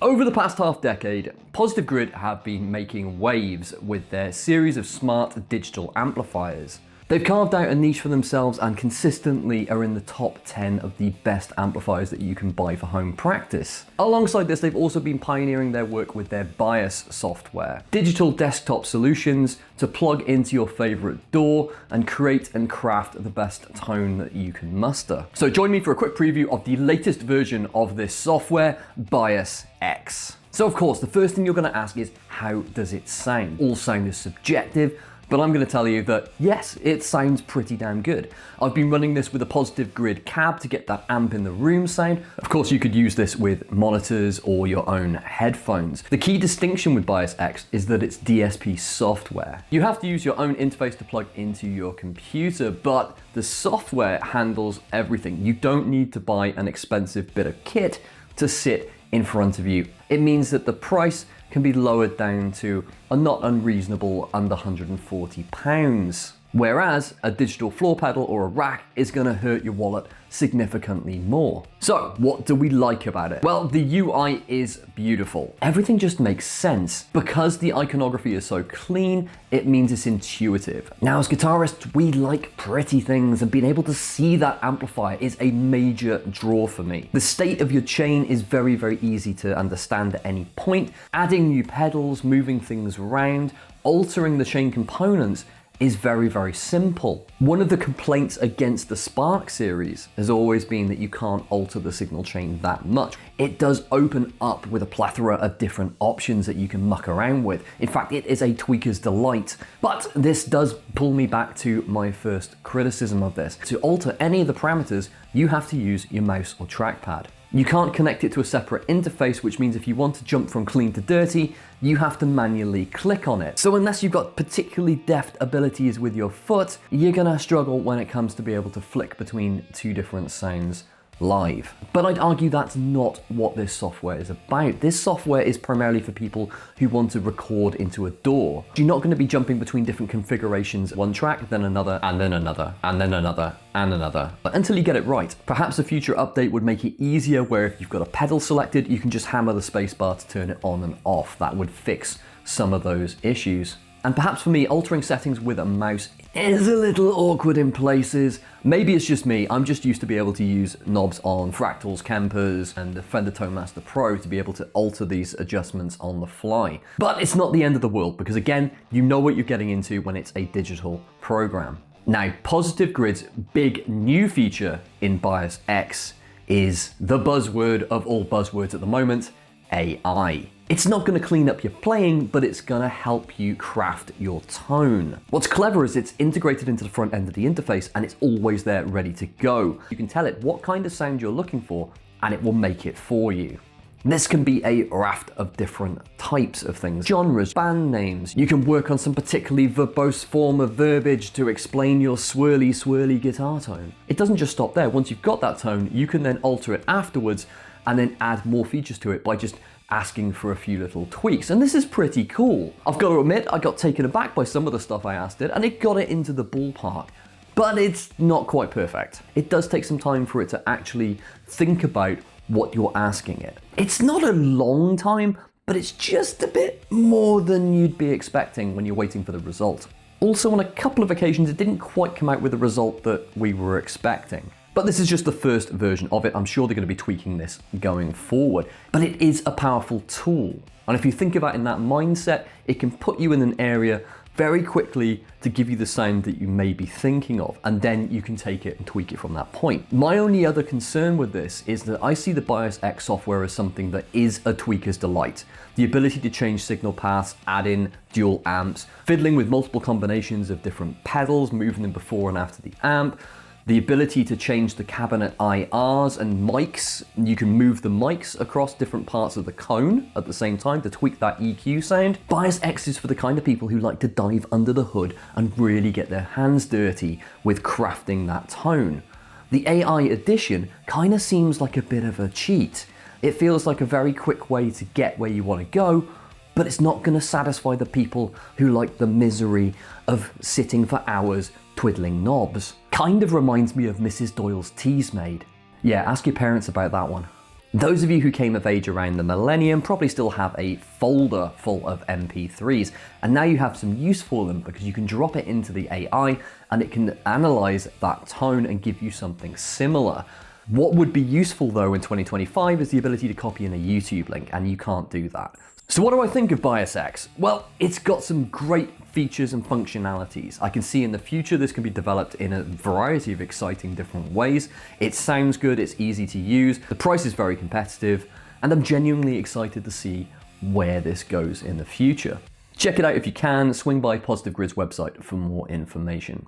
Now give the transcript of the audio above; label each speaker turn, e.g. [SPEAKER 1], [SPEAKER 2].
[SPEAKER 1] Over the past half decade, Positive Grid have been making waves with their series of smart digital amplifiers. They've carved out a niche for themselves and consistently are in the top 10 of the best amplifiers that you can buy for home practice. Alongside this, they've also been pioneering their work with their bias software, digital desktop solutions to plug into your favorite DAW and create and craft the best tone that you can muster. So join me for a quick preview of the latest version of this software, Bias X. So of course, the first thing you're going to ask is, how does it sound? All sound is subjective, but I'm going to tell you that yes, it sounds pretty damn good. I've been running this with a Positive Grid cab to get that amp in the room sound. Of course, you could use this with monitors or your own headphones. The key distinction with Bias X is that it's DSP software. You have to use your own interface to plug into your computer, but the software handles everything. You don't need to buy an expensive bit of kit to sit in front of you. It means that the price can be lowered down to a not unreasonable under £140. Whereas a digital floor pedal or a rack is going to hurt your wallet significantly more. So what do we like about it? Well, the UI is beautiful. Everything just makes sense. Because the iconography is so clean, it means it's intuitive. Now, as guitarists, we like pretty things, and being able to see that amplifier is a major draw for me. The state of your chain is very, very easy to understand at any point. Adding new pedals, moving things around, altering the chain components is very, very simple. One of the complaints against the Spark series has always been that you can't alter the signal chain that much. It does open up with a plethora of different options that you can muck around with. In fact, it is a tweaker's delight. But this does pull me back to my first criticism of this. To alter any of the parameters, you have to use your mouse or trackpad. You can't connect it to a separate interface, which means if you want to jump from clean to dirty, you have to manually click on it. So unless you've got particularly deft abilities with your foot, you're gonna struggle when it comes to be able to flick between two different sounds live. But I'd argue that's not what this software is about. This software is primarily for people who want to record into a DAW. You're not going to be jumping between different configurations, one track, then another, and then another, and then another, and another, but until you get it right. Perhaps a future update would make it easier where if you've got a pedal selected, you can just hammer the spacebar to turn it on and off. That would fix some of those issues. And perhaps for me, altering settings with a mouse is a little awkward in places. Maybe it's just me. I'm just used to be able to use knobs on Fractals, Kempers, and the Fender Tone Master Pro to be able to alter these adjustments on the fly. But it's not the end of the world, because again, you know what you're getting into when it's a digital program. Now, Positive Grid's big new feature in Bias X is the buzzword of all buzzwords at the moment, AI. It's not going to clean up your playing, but it's going to help you craft your tone. What's clever is it's integrated into the front end of the interface and it's always there ready to go. You can tell it what kind of sound you're looking for and it will make it for you. This can be a raft of different types of things, genres, band names. You can work on some particularly verbose form of verbiage to explain your swirly guitar tone. It doesn't just stop there. Once you've got that tone, you can then alter it afterwards and then add more features to it by just asking for a few little tweaks. And this is pretty cool. I've got to admit, I got taken aback by some of the stuff I asked it, and it got it into the ballpark. But it's not quite perfect. It does take some time for it to actually think about what you're asking it. It's not a long time, but it's just a bit more than you'd be expecting when you're waiting for the result. Also, on a couple of occasions, it didn't quite come out with the result that we were expecting. But this is just the first version of it. I'm sure they're going to be tweaking this going forward. But it is a powerful tool. And if you think about it in that mindset, it can put you in an area very quickly to give you the sound that you may be thinking of. And then you can take it and tweak it from that point. My only other concern with this is that I see the Bias X software as something that is a tweaker's delight. The ability to change signal paths, add in dual amps, fiddling with multiple combinations of different pedals, moving them before and after the amp, the ability to change the cabinet IRs and mics. You can move the mics across different parts of the cone at the same time to tweak that EQ sound. Bias X is for the kind of people who like to dive under the hood and really get their hands dirty with crafting that tone. The AI addition kind of seems like a bit of a cheat. It feels like a very quick way to get where you want to go, but it's not going to satisfy the people who like the misery of sitting for hours twiddling knobs. Kind of reminds me of Mrs. Doyle's Teasmade. Yeah, ask your parents about that one. Those of you who came of age around the millennium probably still have a folder full of MP3s, and now you have some use for them because you can drop it into the AI and it can analyze that tone and give you something similar. What would be useful though in 2025 is the ability to copy in a YouTube link, and you can't do that. So what do I think of Bios X? Well, it's got some great features and functionalities. I can see in the future this can be developed in a variety of exciting different ways. It sounds good, it's easy to use, the price is very competitive, and I'm genuinely excited to see where this goes in the future. Check it out if you can, swing by Positive Grid's website for more information.